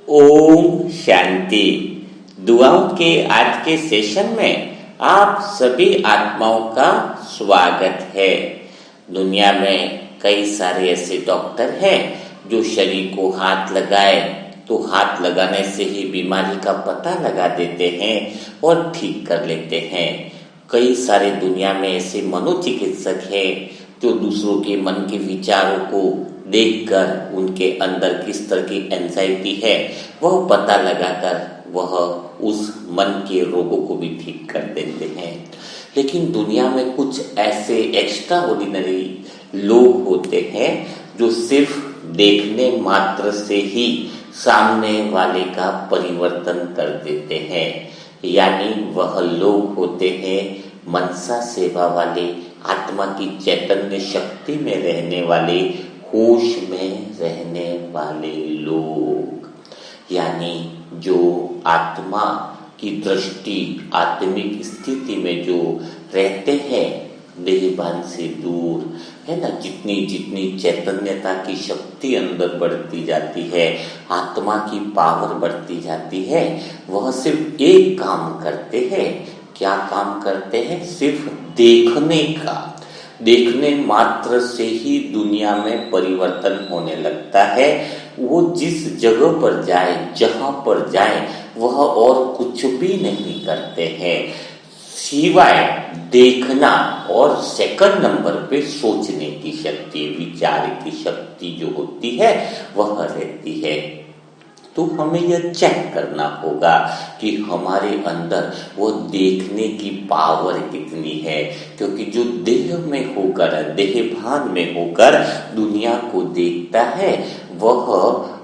ओम शांति। दुआओं के आज के सेशन में आप सभी आत्माओं का स्वागत है। दुनिया में कई सारे ऐसे डॉक्टर हैं जो शरीर को हाथ लगाए तो हाथ लगाने से ही बीमारी का पता लगा देते हैं और ठीक कर लेते हैं। कई सारे दुनिया में ऐसे मनोचिकित्सक हैं जो दूसरों के मन के विचारों को देखकर उनके अंदर किस तरह की एंजाइटी है वह पता लगाकर वह उस मन के रोगों को भी ठीक कर देते हैं। लेकिन दुनिया में कुछ ऐसे एक्स्ट्रा ऑर्डिनरी लोग होते हैं जो सिर्फ देखने मात्र से ही सामने वाले का परिवर्तन कर देते हैं। यानी वह लोग होते हैं मनसा सेवा वाले, आत्मा की चैतन्य शक्ति में रहने वाले, होश में रहने वाले लोग। यानी जो आत्मा की दृष्टि, आत्मिक स्थिति में जो रहते हैं, देहभान से दूर, है ना। जितनी जितनी चैतन्यता की शक्ति अंदर बढ़ती जाती है, आत्मा की पावर बढ़ती जाती है, वह सिर्फ एक काम करते हैं। क्या काम करते हैं? सिर्फ देखने का। देखने मात्र से ही दुनिया में परिवर्तन होने लगता है। वो जिस जगह पर जाए, जहां पर जाए, वह और कुछ भी नहीं करते हैं सिवाय देखना और सेकंड नंबर पे सोचने की शक्ति, विचार की शक्ति जो होती है वह रहती है। तो हमें यह चेक करना होगा कि हमारे अंदर वो देखने की पावर कितनी है, क्योंकि जो देह में होकर, देहभान में होकर दुनिया को देखता है वह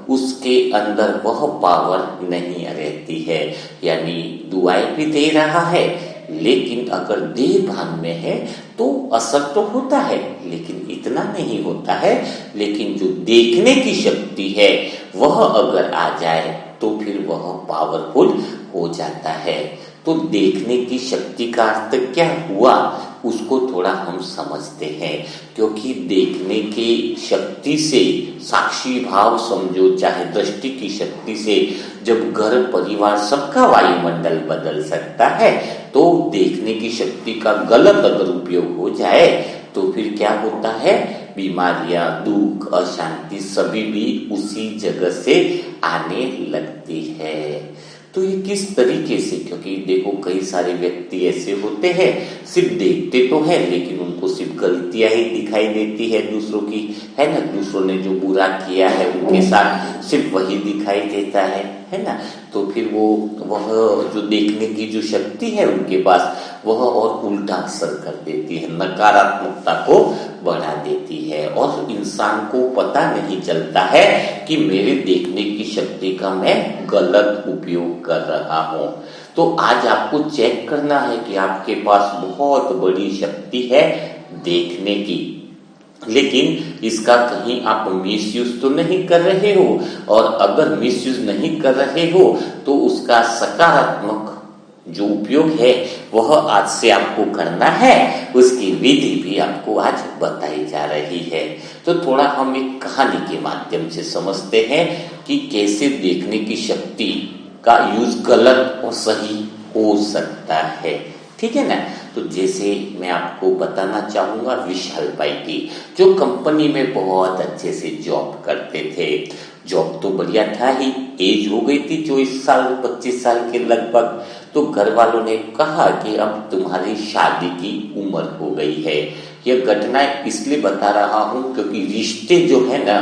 उसके अंदर वह पावर नहीं रहती है। यानी दुआएं भी दे रहा है, लेकिन अगर देहभान में है तो असर तो होता है, लेकिन इतना नहीं होता है। लेकिन जो देखने की शक्ति है वह अगर आ जाए तो फिर वह पावरफुल हो जाता है। तो देखने की शक्ति का अर्थ क्या हुआ उसको थोड़ा हम समझते हैं, क्योंकि देखने की शक्ति से, साक्षी भाव समझो, चाहे दृष्टि की शक्ति से जब घर परिवार सबका वायुमंडल बदल सकता है, तो देखने की शक्ति का गलत अगर उपयोग हो जाए तो फिर क्या होता है? बीमारियां, दुख, अशांति सभी भी उसी जगह से आने लगती है। तो ये किस तरीके से? क्योंकि देखो कई सारे व्यक्ति ऐसे होते हैं सिर्फ देखते तो है, लेकिन उनको सिर्फ गलतियां ही दिखाई देती है दूसरों की, है ना। दूसरों ने जो बुरा किया है उनके साथ सिर्फ वही दिखाई देता है ना। तो फिर वह जो देखने की जो शक्ति है उनके पास, वह और उल्टा असर कर देती है, नकारात्मकता को बढ़ा देती है, और इंसान को पता नहीं चलता है कि मेरे देखने की शक्ति का मैं गलत उपयोग कर रहा हूं। तो आज आपको चेक करना है कि आपके पास बहुत बड़ी शक्ति है देखने की, लेकिन इसका कहीं आप मिसयूज तो नहीं कर रहे हो, और अगर मिसयूज नहीं कर रहे हो तो उसका सकारात्मक जो उपयोग है वह आज से आपको करना है। उसकी विधि भी आपको आज बताई जा रही है। तो थोड़ा हम एक कहानी के माध्यम से समझते हैं कि कैसे देखने की शक्ति का यूज गलत और सही हो सकता है। ठीक है ना। तो जैसे मैं आपको बताना चाहूंगा विशाल भाई की, जो कंपनी में बहुत अच्छे से जॉब करते थे। जॉब तो बढ़िया था ही, एज हो गई थी 24 साल 25 साल के लगभग। तो घर वालों ने कहा कि अब तुम्हारी शादी की उम्र हो गई है। यह घटना इसलिए बता रहा हूं क्योंकि रिश्ते जो है ना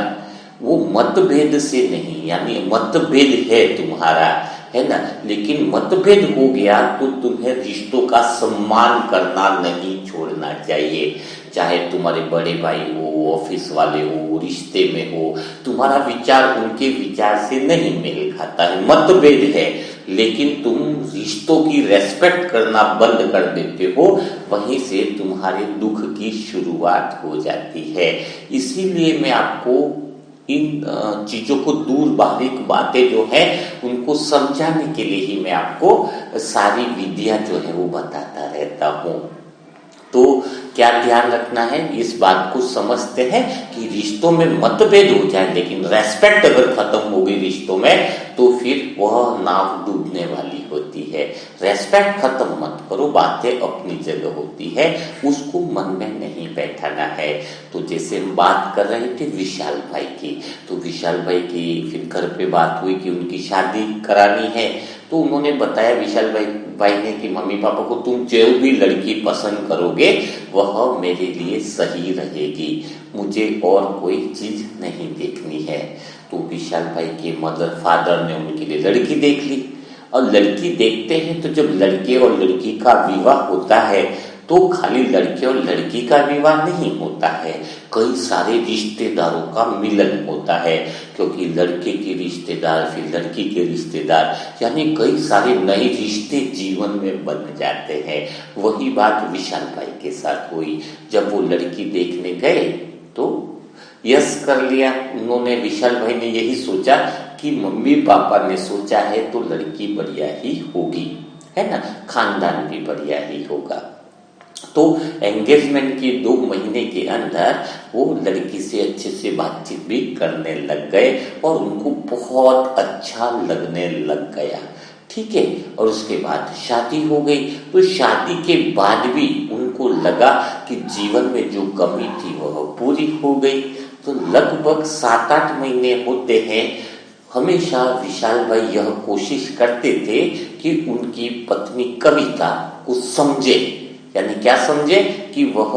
वो मतभेद से नहीं, यानी मतभेद है तुम्हारा, है ना, लेकिन मतभेद हो गया तो तुम्हें रिश्तों का सम्मान करना नहीं छोड़ना चाहिए। चाहे तुम्हारे बड़े भाई हो, ऑफिस वाले हो, रिश्ते में हो, तुम्हारा विचार उनके विचार से नहीं मेल खाता है, मतभेद है, लेकिन तुम रिश्तों की रेस्पेक्ट करना बंद कर देते हो, वहीं से तुम्हारे दुख की शुरुआत हो जाती है। इसीलिए मैं आपको इन चीजों को, दूर बारीक बातें जो है उनको समझाने के लिए ही मैं आपको सारी विधियां जो है वो बताता रहता हूँ। तो क्या ध्यान रखना है, इस बात को समझते हैं कि रिश्तों में मतभेद हो जाए, लेकिन रेस्पेक्ट अगर खत्म हो गई रिश्तों में, तो नाव डूबने वाली होती है। रेस्पेक्ट खत्म मत करो, बातें अपनी जगह होती है, उसको मन में नहीं बैठाना है। तो जैसे हम बात कर रहे थे विशाल भाई की, तो विशाल भाई की फिर घर पे बात हुई कि उनकी शादी करानी है। तो उन्होंने बताया विशाल भाई ने कि मम्मी पापा को तुम जो भी लड़की पसंद करोगे वह मेरे लिए सही रहेगी, मुझे और कोई चीज नहीं देखनी है। तो विशाल भाई के मदर फादर ने उनके लिए लड़की देख ली। और लड़की देखते हैं तो जब लड़के और लड़की का विवाह होता है तो खाली लड़के और लड़की का विवाह नहीं होता है, कई सारे रिश्तेदारों का मिलन होता है। क्योंकि लड़के के रिश्तेदार फिर लड़की के रिश्तेदार, यानी कई सारे नए रिश्ते जीवन में बन जाते हैं। वही बात विशाल भाई के साथ हुई। जब वो लड़की देखने गए तो यस कर लिया उन्होंने। विशाल भाई ने यही सोचा कि मम्मी पापा ने सोचा है तो लड़की बढ़िया ही होगी, है ना, खानदान भी बढ़िया ही होगा। तो एंगेजमेंट के 2 महीने के अंदर वो लड़की से अच्छे से बातचीत भी करने लग गए और उनको बहुत अच्छा लगने लग गया, ठीक है। और उसके बाद शादी हो गई। तो शादी के बाद भी उनको लगा कि जीवन में जो कमी थी वह पूरी हो गई। तो लगभग 7-8 महीने होते हैं। हमेशा विशाल भाई यह कोशिश करते थे कि उनकी पत्नी कविता को समझे, यानी क्या समझे कि वह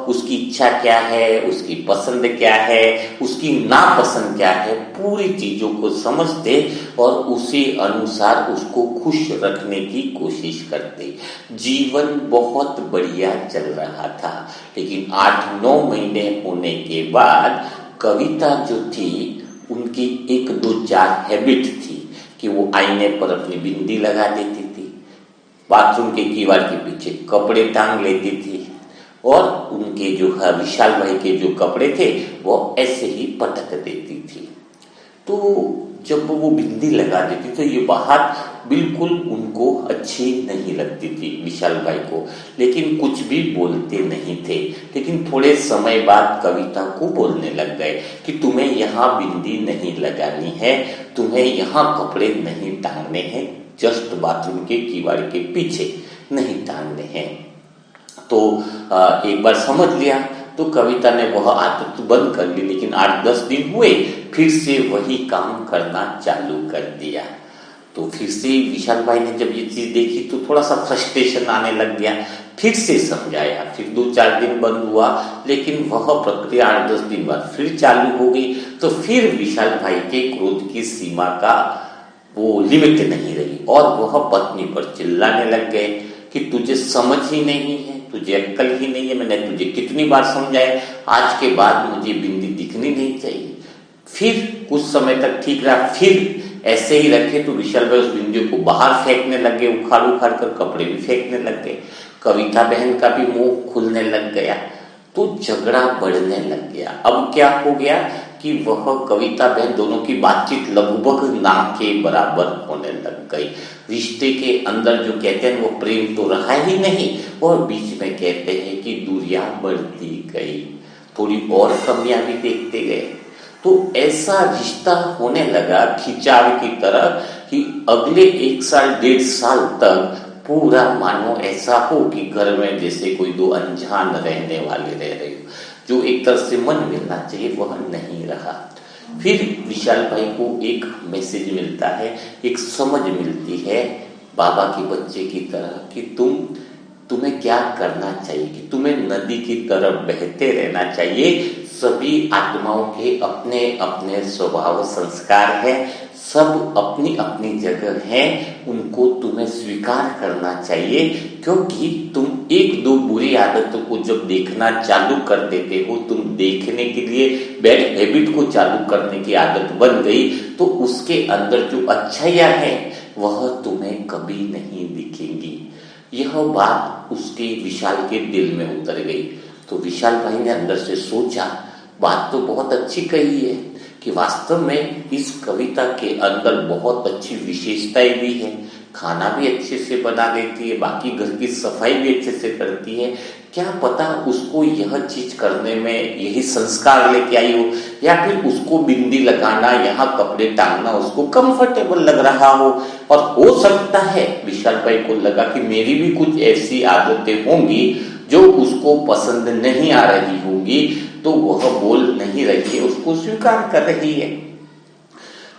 उसकी इच्छा क्या है, उसकी पसंद क्या है, उसकी नापसंद क्या है, पूरी चीजों को समझते और उसी अनुसार उसको खुश रखने की कोशिश करते। जीवन बहुत बढ़िया चल रहा था। लेकिन 8-9 महीने होने के बाद कविता जो थी उनकी 1-2-4 हैबिट थी कि वो आईने पर अपनी बिंदी लगा देती थी, बाथरूम के कीवाड़ के पीछे कपड़े टांग लेती थी और उनके जो विशाल भाई के जो कपड़े थे वो ऐसे ही पटक देती थी। तो जब वो बिंदी लगा देती तो ये बात बिल्कुल उनको अच्छी नहीं लगती थी विशाल भाई को, लेकिन कुछ भी बोलते नहीं थे। लेकिन थोड़े समय बाद कविता को बोलने लग गए कि तुम्हें यहाँ बिंदी नहीं लगानी है, तुम्हें यहाँ कपड़े नहीं टांगने हैं, जस्ट बाथरूम के कीवाड़ के पीछे नहीं टांगने हैं। तो एक बार समझ लिया तो कविता ने वह आदत बंद कर ली। लेकिन 8-10 दिन हुए फिर से वही काम करना चालू कर दिया। तो फिर से विशाल भाई ने जब ये चीज देखी तो थोड़ा सा फ्रस्ट्रेशन आने लग गया। फिर से समझाया, फिर 2-4 दिन बंद हुआ, लेकिन वह प्रक्रिया 8-10 दिन बाद फिर चालू हो गई। तो फिर विशाल भाई के क्रोध की सीमा का वो लिमिट नहीं रही और वह पत्नी पर चिल्लाने लग गए कि तुझे समझ ही नहीं है, तुझे अक्ल ही नहीं है, मैंने तुझे कितनी बार समझाया, आज के बाद मुझे बिंदी दिखनी नहीं चाहिए। फिर कुछ समय तक ठीक रहा, फिर ऐसे ही रखे तो विशाल भाई उस बिंदी को बाहर फेंकने लगे, उखाड़ उखाड़ कर कपड़े भी फेंकने लग गए। कविता बहन का भी मुंह खुलने लग गया। तो झगड़ा बढ़ने लग गया। अब क्या हो गया कि वह कविता बहन दोनों की बातचीत लगभग ना के बराबर होने लग गई। रिश्ते के अंदर जो कहते हैं वो प्रेम तो रहा ही नहीं, और बीच में कहते हैं कि दूरियां बढ़ती गई, थोड़ी और कमियां भी देखते गए। तो ऐसा रिश्ता होने लगा खिंचाव की तरह कि अगले 1 साल 1.5 साल तक पूरा मानो ऐसा हो कि घर में जैसे कोई 2 अनजान रहने वाले रह रहे हो। जो एक तरह से मन मिलना चाहिए वह नहीं रहा। फिर विशाल भाई को एक मैसेज मिलता है, एक समझ मिलती है बाबा के बच्चे की तरह कि तुम्हें क्या करना चाहिए, कि तुम्हें नदी की तरफ बहते रहना चाहिए। सभी आत्माओं के अपने अपने स्वभाव संस्कार है, सब अपनी अपनी जगह है, उनको तुम्हें स्वीकार करना चाहिए। क्योंकि तुम 1-2 बुरी आदतों को जब देखना चालू कर देते हो, तुम देखने के लिए बैड हैबिट को चालू करने की आदत बन गई, तो उसके अंदर जो अच्छाइयां हैं वह तुम्हें कभी नहीं दिखेंगी। यह बात उसके विशाल के दिल में उतर गई। तो विशाल भाई ने अंदर से सोचा, बात तो बहुत अच्छी कही है, कि वास्तव में इस कविता के अंदर बहुत अच्छी विशेषताएं भी है। खाना भी अच्छे से बना देती है, बाकी घर की सफाई भी अच्छे से करती है। क्या पता उसको यह चीज करने में यही संस्कार लेके आई हो, या फिर उसको बिंदी लगाना, यहाँ कपड़े टांगना उसको कंफर्टेबल लग रहा हो। और हो सकता है विशाल भाई को लगा कि मेरी भी कुछ ऐसी आदतें होंगी जो उसको पसंद नहीं आ रही होंगी, तो वह बोल नहीं रही है, उसको स्वीकार कर रही है।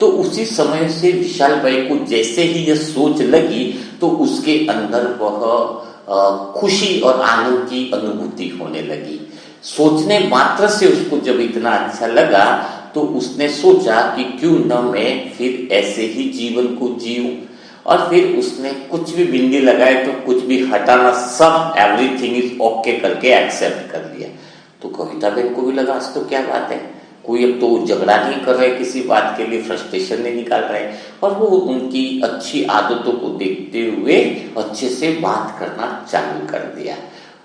तो उसी समय से विशाल भाई को जैसे ही यह सोच लगी तो उसके अंदर वह खुशी और आनंद की अनुभूति होने लगी। सोचने मात्र से उसको जब इतना अच्छा लगा तो उसने सोचा कि क्यों न मैं फिर ऐसे ही जीवन को जीऊं। और फिर उसने कुछ भी बिंदी लगाए तो कुछ भी हटाना, सब एवरीथिंग इज ओके करके एक्सेप्ट कर लिया। तो कविता बहन को भी लगा आज तो क्या बात है, कोई अब तो झगड़ा नहीं कर रहे, किसी बात के लिए फ्रस्ट्रेशन नहीं निकाल रहे, और वो उनकी अच्छी आदतों को देखते हुए अच्छे से बात करना चालू कर दिया।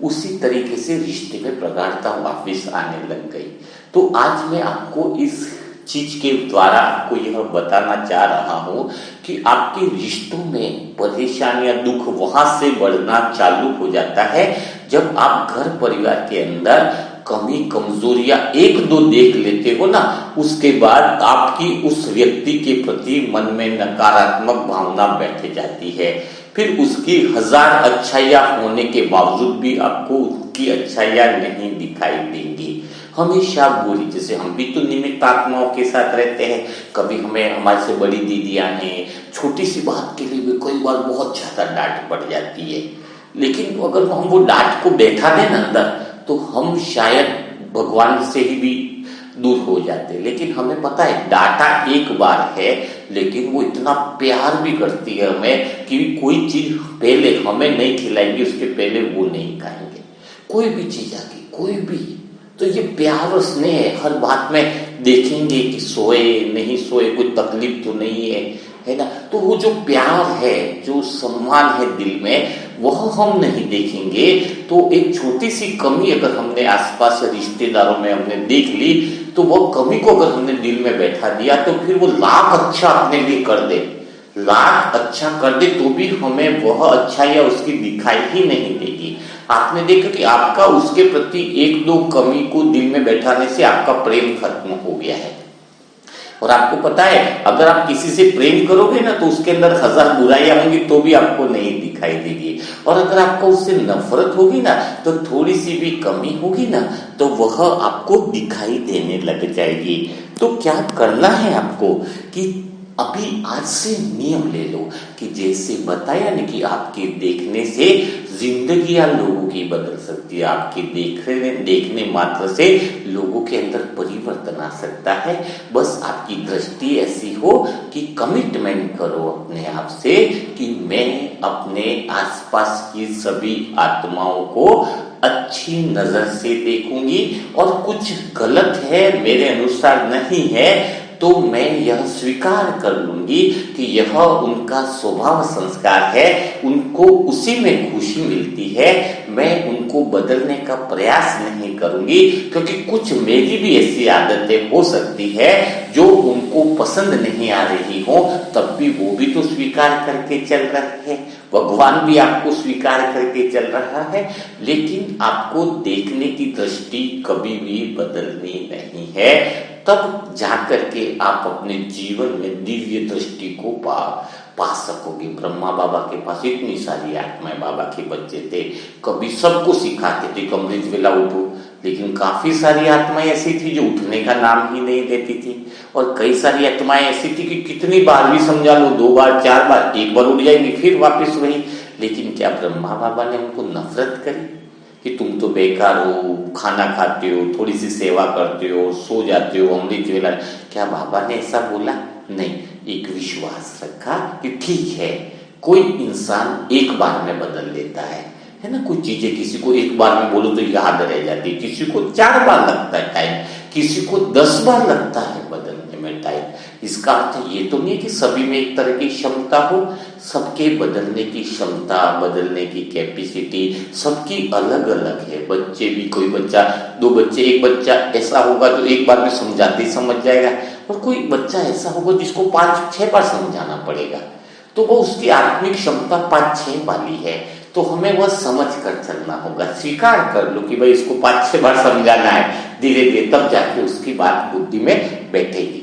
उसी तरीके से रिश्ते में प्रगाढ़ता वापिस आने लग गई। तो आज मैं आपको इस चीज के द्वारा आपको यह बताना चाह रहा हूं कि आपके रिश्तों में परेशानियां, दुख वहां से बढ़ना चालू हो जाता है जब आप घर परिवार के अंदर कमी कमजोरियां एक दो देख लेते हो ना, उसके बाद आपकी उस व्यक्ति के प्रति मन में नकारात्मक भावना बैठ जाती है। फिर उसकी हजार अच्छाइयां होने के बावजूद भी आपको उसकी अच्छाइयां नहीं दिखाई देंगी, हमेशा बुरी। जैसे हम भी तो निमित्त आत्माओं के साथ रहते हैं, कभी हमें हमारे से बड़ी दीदियां हैं, छोटी सी बात के लिए भी कई बार बहुत ज्यादा डांट पड़ जाती है। लेकिन अगर हम वो डांट को बैठा दें ना अंदर, तो हम शायद भगवान से ही भी दूर हो जाते। लेकिन हमें पता है डांटा एक बार है, लेकिन वो इतना प्यार भी करती है हमें कि कोई चीज पहले हमें नहीं खिलाएंगे उसके पहले वो नहीं खाएंगे। कोई भी चीज आके, कोई भी, तो ये प्यार और स्नेह हर बात में देखेंगे कि सोए नहीं सोए, कोई तकलीफ तो नहीं है ना। तो वो जो प्यार है, जो सम्मान है दिल में, वह हम नहीं देखेंगे। तो एक छोटी सी कमी अगर हमने आसपास रिश्तेदारों में हमने देख ली, तो वह कमी को अगर हमने दिल में बैठा दिया, तो फिर वो लाख अच्छा अपने लिए कर दे, लाख अच्छा कर दे, तो भी हमें वह अच्छा या उसकी दिखाई ही नहीं देगी। आपने देखा कि आपका उसके प्रति एक दो कमी को दिल में बैठाने से आपका प्रेम खत्म हो गया है। और आपको पता है अगर आप किसी से प्रेम करोगे ना, तो उसके अंदर हजार बुराइयां होंगी तो भी आपको नहीं दिखाई देगी। और अगर आपको उससे नफरत होगी ना, तो थोड़ी सी भी कमी होगी ना, तो वह आपको दिखाई देने लग जाएगी। तो क्या करना है आपको कि अभी आज से नियम ले लो कि जैसे बताया ना कि आपके देखने से जिंदगियां लोगों की बदल सकती है, आपके देखने मात्र से लोगों के अंदर परिवर्तन आ सकता है। बस आपकी दृष्टि ऐसी हो कि कमिटमेंट करो अपने आप से कि मैं अपने आसपास की सभी आत्माओं को अच्छी नजर से देखूंगी, और कुछ गलत है मेरे अनुसार नहीं है तो मैं यह स्वीकार कर लूंगी कि यह उनका स्वभाव संस्कार है, उनको उसी में खुशी मिलती है। मैं उनको बदलने का प्रयास नहीं करूंगी, क्योंकि कुछ मेरी भी ऐसी आदतें हो सकती है जो उनको पसंद नहीं आ रही हो, तब भी वो भी तो स्वीकार करके चल रहे हैं। भगवान भी आपको स्वीकार करके चल रहा है, लेकिन आपको देखने की दृष्टि कभी भी बदलनी नहीं है। तब जाकर के आप अपने जीवन में दिव्य दृष्टि को पा सकोगे। ब्रह्मा बाबा के पास इतनी सारी आत्माएं, बाबा के बच्चे थे, कभी सबको सिखाते थे अमृत वेला उठो, लेकिन काफी सारी आत्माएं ऐसी थी जो उठने का नाम ही नहीं लेती थी। और कई सारी आत्माएं ऐसी थी कि कितनी बार भी समझा लो, 2 बार 4 बार, एक बार उठ जाएंगी फिर वापस वही। लेकिन क्या ब्रह्मा बाबा ने उनको नफरत करी कि तुम तो बेकार हो, खाना खाते हो, थोड़ी सी सेवा करते हो, सो जाते हो, अमृत वेला? क्या बाबा ने ऐसा बोला? नहीं, एक विश्वास रखा कि ठीक है, कोई इंसान एक बार में बदल लेता है ना। कुछ चीजें किसी को एक बार में बोलो तो याद रह जाती है, किसी को 4 बार लगता है टाइम, किसी को 10 बार लगता है बदलने में टाइम। इसका अर्थ ये तो नहीं कि सभी में एक तरह की क्षमता हो, सबके बदलने की क्षमता, बदलने की कैपेसिटी सबकी अलग अलग है। बच्चे भी, कोई बच्चा, 2 बच्चे, एक बच्चा ऐसा होगा जो एक बार में समझाते ही समझ जाएगा, और कोई बच्चा ऐसा होगा जिसको 5-6 बार समझाना पड़ेगा, तो वो उसकी आत्मिक क्षमता 5-6 वाली है, तो हमें वह समझ कर चलना होगा। स्वीकार कर लो कि भाई इसको 5-6 बार समझाना है, धीरे धीरे तब जाके उसकी बात बुद्धि में बैठेगी।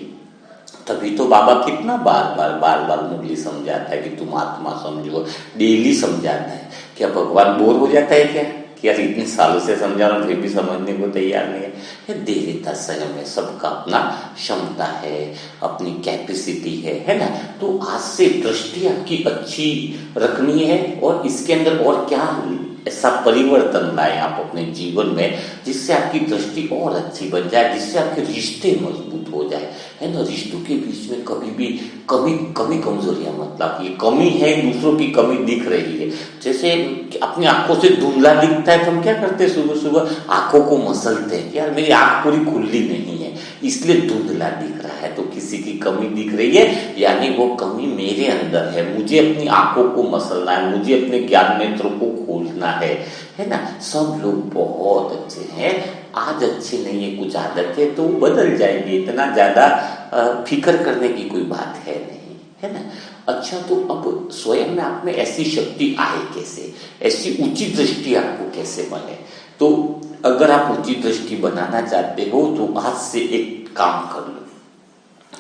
तभी तो बाबा कितना बार मुरली समझाता है कि तुम आत्मा समझो, डेली समझाता है। क्या भगवान बोर हो जाता है क्या कि यार इतने सालों से समझा रहा हूं फिर भी समझने को तैयार नहीं है? ये दे देता संयम है, सबका अपना क्षमता है, अपनी कैपेसिटी है ना। तो आज से दृष्टि आपकी अच्छी रखनी है, और इसके अंदर और क्या ऐसा परिवर्तन लाए आप अपने जीवन में जिससे आपकी दृष्टि और अच्छी बन जाए, जिससे आपके रिश्ते मजबूत हो जाए, है ना। रिश्तों के बीच में कभी भी कमी कमजोरियां मत लाइए। कमी है, दूसरों की कमी दिख रही है, जैसे अपनी आंखों से धुंधला दिखता है तो हम क्या करते हैं, सुबह सुबह आंखों को मसलते हैं, यार मेरी आंख पूरी खुली नहीं है इसलिए धुंधला दिख रहा है। तो किसी की कमी दिख रही है, यानी वो कमी मेरे अंदर है, मुझे अपनी आंखों को मसलना है, मुझे अपने ज्ञान नेत्रों को खोलना है ना। सब लोग बहुत अच्छे हैं, आज अच्छे नहीं है, कुछ आदत है तो बदल जाएंगे, इतना ज्यादा फिक्र करने की कोई बात है नहीं, है ना। अच्छा, तो अब स्वयं में आप में ऐसी शक्ति आए कैसे, ऐसी उचित दृष्टि आपको कैसे बने? तो अगर आप उचित दृष्टि बनाना चाहते हो तो आज से एक काम कर लो।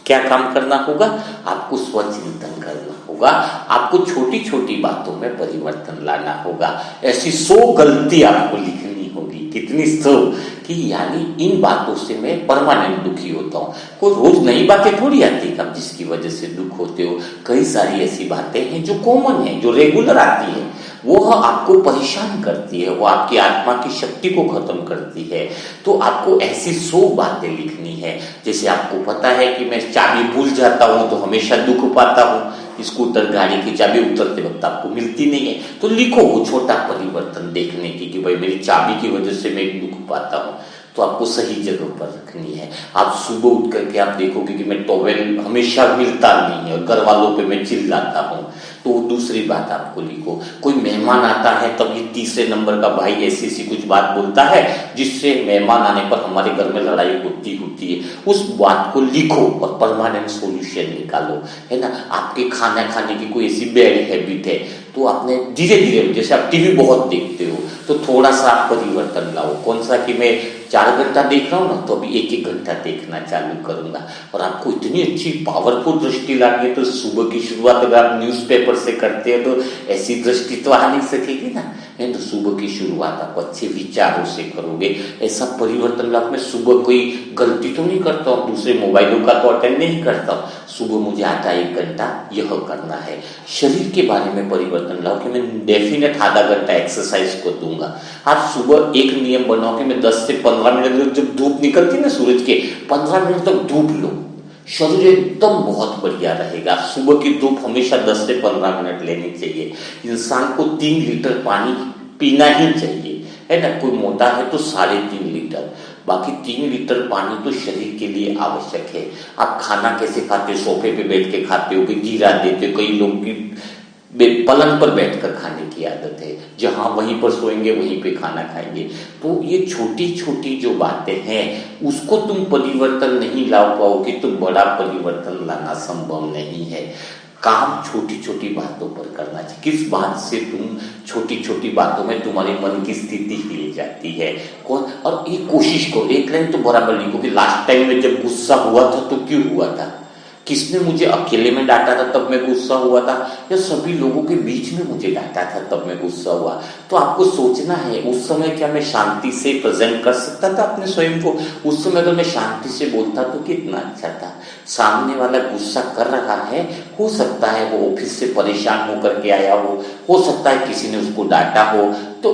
क्या काम करना होगा? आपको स्वचिंतन करना होगा, आपको छोटी छोटी बातों में परिवर्तन लाना होगा। ऐसी 100 गलती आपको लिखनी होगी। कितनी 100? कि यानी इन बातों से मैं परमानेंट दुखी होता हूँ। कोई रोज नई बातें थोड़ी आती है अब जिसकी वजह से दुख होते हो। कई सारी ऐसी बातें हैं जो कॉमन है, जो रेगुलर आती है, वो आपको परेशान करती है, वो आपकी आत्मा की शक्ति को खत्म करती है। तो आपको ऐसी 100 बातें लिखनी है। जैसे आपको पता है कि मैं चाबी भूल जाता हूं तो हमेशा दुख पाता हूं, स्कूटर गाड़ी की चाबी उतरते वक्त आपको मिलती नहीं है, तो लिखो वो छोटा परिवर्तन देखने की कि भाई मेरी चाबी की वजह से मैं दुख पाता हूं। तो आपको सही जगह पर रखनी है। आप सुबह उठ करके आप देखोगे कि मैं टॉवेल हमेशा मिलता नहीं है, घर वालों पे मैं चिल्लाता हूँ, तो दूसरी बात आपको लिखो। कोई मेहमान आता है तब ये तीसरे नंबर का भाई ऐसी कुछ बात बोलता है जिससे मेहमान आने पर हमारे घर में लड़ाई होती है, उस बात को लिखो और परमानेंट सॉल्यूशन निकालो, है ना। आपके खाना खाने की कोई ऐसी बैड हैबिट है तो आपने धीरे धीरे, जैसे आप टीवी बहुत देखते हो तो थोड़ा सा आप परिवर्तन लाओ। कौन सा कि मैं 4 घंटा देख रहा हूं ना, तो अभी 1-1 घंटा देखना चालू करूंगा। और आपको इतनी अच्छी पावरफुल दृष्टि लानी है तो सुबह की शुरुआत अगर आप न्यूज़पेपर से करते हैं तो ऐसी दृष्टि तो आ नहीं सकेगी ना, है। तो सुबह की शुरुआत आप अच्छे विचारों से करोगे। ऐसा परिवर्तन लाभ में सुबह कोई गलती तो नहीं करता हूं, दूसरे मोबाइलों का तो अटेंड नहीं करता हूं। सुबह मुझे आधा 1 घंटा यह करना है। शरीर के बारे में परिवर्तन लाओ कि मैं डेफिनेट आधा घंटा एक्सरसाइज को दूंगा। आप सुबह एक नियम बनाओ कि मैं 10 से 15 मिनट, जब धूप निकलती है ना सूरज के, 15 मिनट तक धूप लो, शरीर एकदम बहुत बढ़िया रहेगा। सुबह की धूप हमेशा 10 से 15 मिनट लेनी चाहिए। इंसान को 3 लीटर पानी पीना ही चाहिए, है ना। कोई मोटा है तो 3.5 लीटर, बाकी 3 लीटर पानी तो शरीर के लिए आवश्यक है। आप खाना कैसे खाते हो? सोफे पे बैठ के खाते हो कि गिरा देते हो? कई लोग की पलंग पर बैठकर खाने की आदत है, जहां वहीं पर सोएंगे वहीं पे खाना खाएंगे। तो ये छोटी छोटी जो बातें हैं उसको तुम परिवर्तन नहीं ला पाओगे तो बड़ा परिवर्तन लाना संभव नहीं है। काम छोटी छोटी बातों पर करना चाहिए। किस बात से तुम छोटी छोटी बातों में तुम्हारे मन की स्थिति हिल जाती है, कौन, और ये कोशिश करो। एक लाइन तो बराबर लिखो कि लास्ट टाइम में जब गुस्सा हुआ था तो क्यों हुआ था, किसने मुझे अकेले में डांटा था तब मैं गुस्सा हुआ था, या सभी लोगों के बीच में मुझे डांटा था तब मैं गुस्सा हुआ। तो आपको सोचना है उस समय क्या मैं शांति से प्रेजेंट कर सकता था अपने स्वयं को? उस समय अगर मैं शांति से बोलता तो कितना अच्छा था। सामने वाला गुस्सा कर रहा है, हो सकता है वो ऑफिस से परेशान होकर के आया हो सकता है किसी ने उसको डांटा हो, तो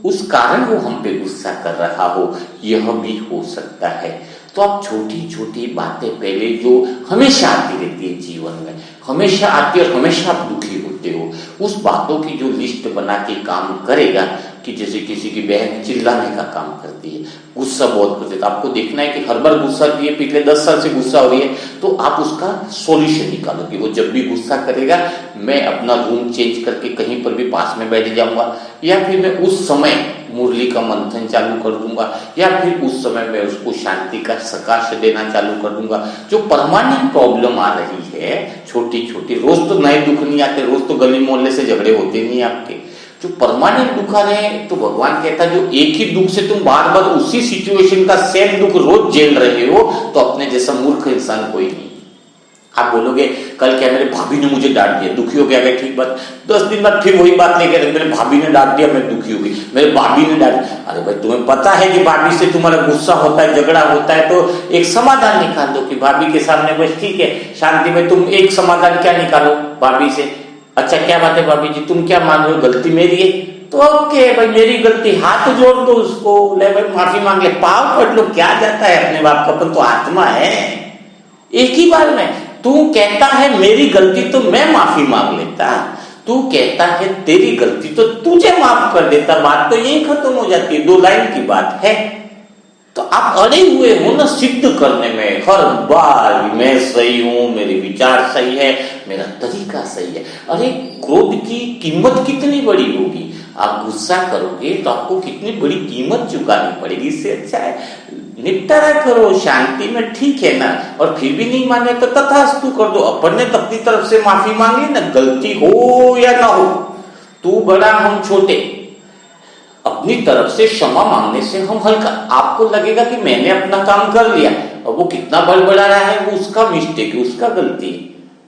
उस कारण वो हम पे गुस्सा कर रहा हो, यह भी हो सकता है। तो आप छोटी छोटी बातें पहले जो हमेशा आती रहती है जीवन में, हमेशा आती है और हमेशा आप दुखी होते हो, उस बातों की जो लिस्ट बना के काम करेगा, कि जैसे किसी की बहन चिल्लाने का काम करती है, गुस्सा बहुत करती है, तो आपको देखना है कि हर बार गुस्सा रही है, पिछले 10 साल से गुस्सा हो रही है, तो आप उसका सॉल्यूशन निकालो कि वो जब भी गुस्सा करेगा मैं अपना रूम चेंज करके कहीं पर भी पास में बैठ जाऊंगा, या फिर मैं उस समय मुरली का मंथन चालू कर दूंगा, या फिर उस समय मैं उसको शांति का सकाश देना चालू कर दूंगा। जो परमानेंट प्रॉब्लम आ रही है छोटी छोटी, रोज तो नए दुख नहीं आते, रोज तो गली मोहल्ले से झगड़े होते नहीं आपके, जो परमानेंट दुख आ रहे हैं, तो भगवान कहता है जो एक ही दुख से तुम बार बार उसी सिचुएशन का सेम दुख रोज झेल रहे हो, तो अपने जैसा मूर्ख इंसान कोई नहीं। आप बोलोगे कल क्या मेरे भाभी ने मुझे डांट दिया, दुखी हो गया, ठीक बात, 10 दिन बाद फिर वही बात लेके मेरे भाभी ने डांट दिया, मैं दुखी हो गई, मेरे भाभी ने डांट। अरे भाई तुम्हें पता है कि भाभी से तुम्हारा गुस्सा होता है, झगड़ा होता है, तो एक समाधान निकाल दो कि भाभी के सामने बस ठीक है शांति में, तुम एक समाधान क्या निकालो भाभी से, अच्छा क्या बात है भाभी जी तुम क्या मान रहे हो, गलती मेरी है, तो ओके भाई मेरी गलती, हाथ जोड़ दो उसको, ले भाई माफी मांग ले, पाव पड़ लो, क्या जाता है अपने बाप का, अपन तो आत्मा है। एक ही बार में तू कहता है मेरी गलती तो मैं माफी मांग लेता, तू कहता है तेरी गलती तो तुझे माफ कर देता, बात तो यही खत्म हो जाती है, 2 लाइन की बात है। तो आप अड़े हुए हो ना सिद्ध करने में, हर बार मैं सही हूं, मेरे विचार सही है, मेरा तरीका सही है। अरे क्रोध की कीमत कितनी बड़ी होगी, आप गुस्सा करोगे तो आपको कितनी बड़ी कीमत चुकानी पड़ेगी, इससे अच्छा है निपटारा करो शांति में, ठीक है ना। और फिर भी नहीं माने तो तथास्तु कर दो, अपन ने तो अपनी तरफ से माफी मांग ली ना, गलती हो या ना हो, तू बड़ा हम छोटे, अपनी तरफ से क्षमा मांगने से हम हल्का, आपको लगेगा कि मैंने अपना काम कर लिया, और वो कितना बड़बड़ा रहा है वो उसका मिस्टेक है, उसका गलती है।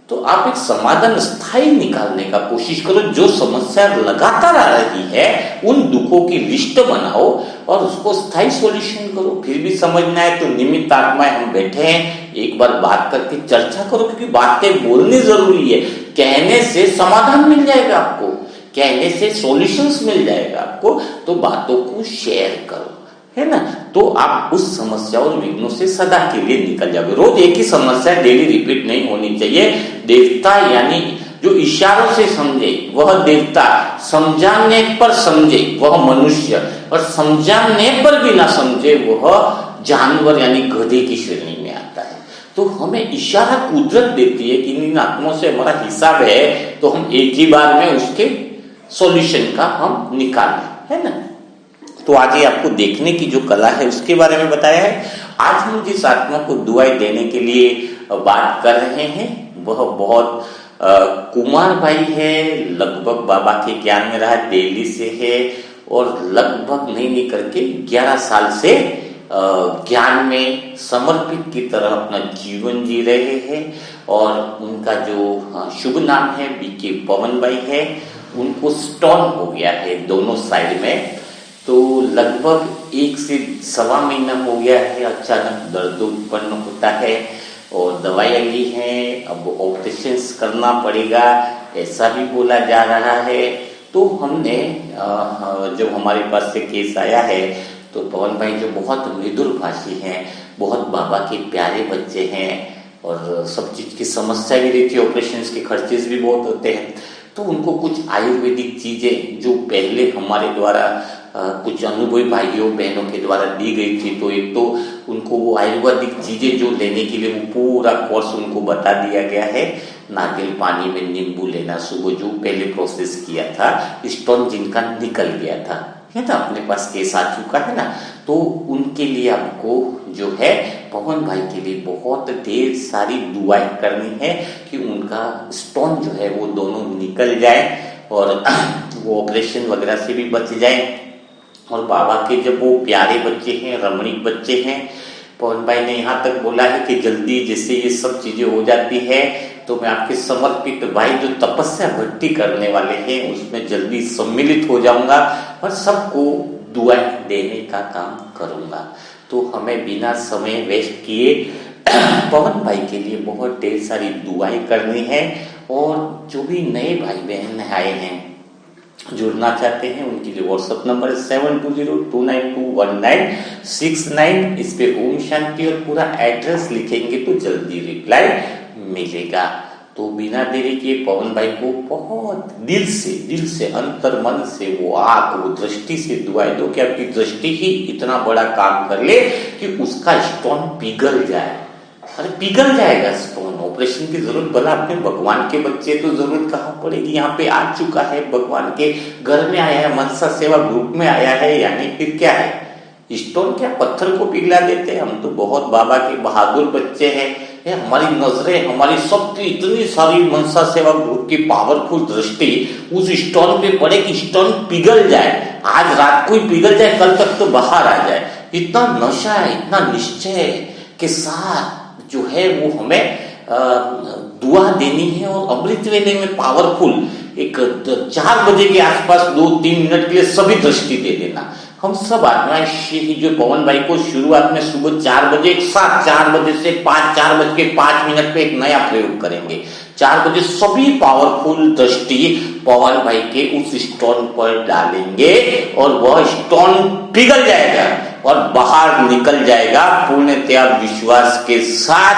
तो आप एक समाधान स्थायी निकालने का कोशिश करो, जो समस्या लगातार आ रही है उन दुखों की लिस्ट बनाओ और उसको स्थायी सॉल्यूशन करो। फिर भी समझ ना आए तो निमित्त आत्माएं हम बैठे हैं, एक बार बात करके चर्चा करो, क्योंकि बातें बोलनी जरूरी है, कहने से समाधान मिल जाएगा आपको, कहने से सॉल्यूशंस मिल जाएगा आपको, तो बातों को शेयर करो, है ना। तो आप उस समस्या और विघ्नों से सदा के लिए निकल जाओगे। रोज एक ही समस्या डेली रिपीट नहीं होनी चाहिए। देवता यानी जो इशारों से समझे वह देवता, समझाने पर समझे वह मनुष्य, और समझाने पर भी ना समझे वह जानवर यानी गधे की श्रेणी में आता है। तो हमें इशारा कुदरत देती है कि इन आत्माओं से हमारा हिसाब है, तो हम एक ही बार में उसके सॉल्यूशन का हम निकालें, है ना। तो आज ये आपको देखने की जो कला है उसके बारे में बताया है। आज हम जिस आत्मा को दुआएं देने के लिए बात कर रहे हैं वह बहुत कुमार भाई है, लगभग बाबा के ज्ञान में रहा, दिल्ली से है, और लगभग नहीं करके 11 साल से ज्ञान में समर्पित की तरह अपना जीवन जी रहे हैं। और उनका जो शुभ नाम है बीके पवन भाई है, उनको स्टोन हो गया है दोनों साइड में, तो लगभग 1 से 1.25 महीना हो गया है। अचानक दर्द उत्पन्न होता है और दवाइयाँ ली हैं, अब ऑपरेशन करना पड़ेगा ऐसा भी बोला जा रहा है। तो हमने जब हमारे पास से केस आया है तो पवन भाई जो बहुत मृदुर भाषी हैं, बहुत बाबा के प्यारे बच्चे हैं, और सब चीज की समस्या भी रहती है, ऑपरेशन के खर्चेस भी बहुत होते हैं, तो उनको कुछ आयुर्वेदिक चीजें जो पहले हमारे द्वारा कुछ अनुभवी भाइयों बहनों के द्वारा दी गई थी, तो एक तो उनको वो आयुर्वेदिक चीजें जो लेने के लिए वो पूरा कोर्स उनको बता दिया गया है। नारियल पानी में नींबू लेना सुबह, जो पहले प्रोसेस किया था, स्टोन जिनका निकल गया था, है ना, अपने पास केस आ चुका है ना, तो उनके लिए आपको जो है पवन भाई के लिए बहुत ढेर सारी दुआएं करनी है कि उनका स्टोन जो है वो दोनों निकल जाए और वो ऑपरेशन वगैरह से भी बच जाए। और बाबा के जब वो प्यारे बच्चे हैं, रमणीक बच्चे हैं, पवन भाई ने यहाँ तक बोला है कि जल्दी जैसे ये सब चीजें हो जाती है तो मैं आपके समर्पित भाई जो तपस्या भक्ति करने वाले हैं उसमें जल्दी सम्मिलित हो जाऊंगा और सबको दुआएं देने का काम करूंगा। तो हमें बिना समय वेस्ट किए पवन भाई के लिए बहुत ढेर सारी दुआएं करनी है। और जो भी नए भाई बहन आए हैं जुड़ना चाहते हैं उनके लिए व्हाट्सएप नंबर 7202921969, इस पे ओम शांति और पूरा एड्रेस लिखेंगे तो जल्दी रिप्लाई मिलेगा। तो बिना देरी किए पवन भाई को बहुत दिल से अंतर मन से वो आंख वो दृष्टि से दुआएं दो कि आपकी दृष्टि ही इतना बड़ा काम कर ले कि उसका स्टोन पिघल जाए। अरे पिघल जाएगा स्टोन, ऑपरेशन की जरूरत भला अपने भगवान के बच्चे तो जरूरत कहाँ पड़ेगी। यहाँ पे आ चुका है, भगवान के घर में आया है, मनसा सेवा ग्रुप में आया है, यानी फिर क्या है, स्टोन क्या पत्थर को पिघला देते हैं। हम तो बहुत बाबा के बहादुर बच्चे हैं, हमारी नजरें हमारी शक्ति इतनी सारी मनसा सेवा ग्रुप की पावरफुल दृष्टि उस स्टोन पे पड़े कि स्टोन पिघल जाए, आज रात को ही पिघल जाए, कल तक तो बाहर आ जाए। इतना नशा है, इतना निश्चय के साथ जो है वो हमें दुआ देनी है। और अमृत वेले में पावरफुल एक 4 बजे के आसपास 2-3 मिनट के लिए सभी दृष्टि दे देना। हम सब आत्माएं जो पवन भाई को शुरुआत में सुबह 4 बजे एक साथ 4 बजे से 4:05 पे एक नया प्रयोग करेंगे। 4 बजे सभी पावरफुल दृष्टि पवन भाई के उस स्टोन पर डालेंगे और वह स्टोन पिघल जाएगा और बाहर निकल जाएगा पूर्णतया विश्वास के साथ।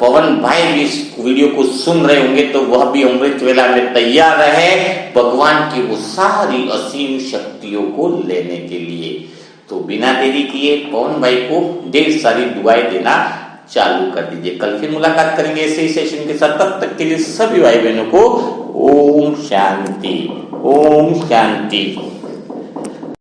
पवन भाई भी इस वीडियो को सुन रहे होंगे तो वह भी अमृत वेला में तैयार रहे भगवान की वो सारी असीम शक्तियों को लेने के लिए। तो बिना देरी किए पवन भाई को ढेर सारी दुआएं देना चालू कर दीजिए। कल फिर मुलाकात करेंगे ऐसे ही सेशन के साथ। तब तक के लिए सभी भाई बहनों को ओम शांति, ओम शांति।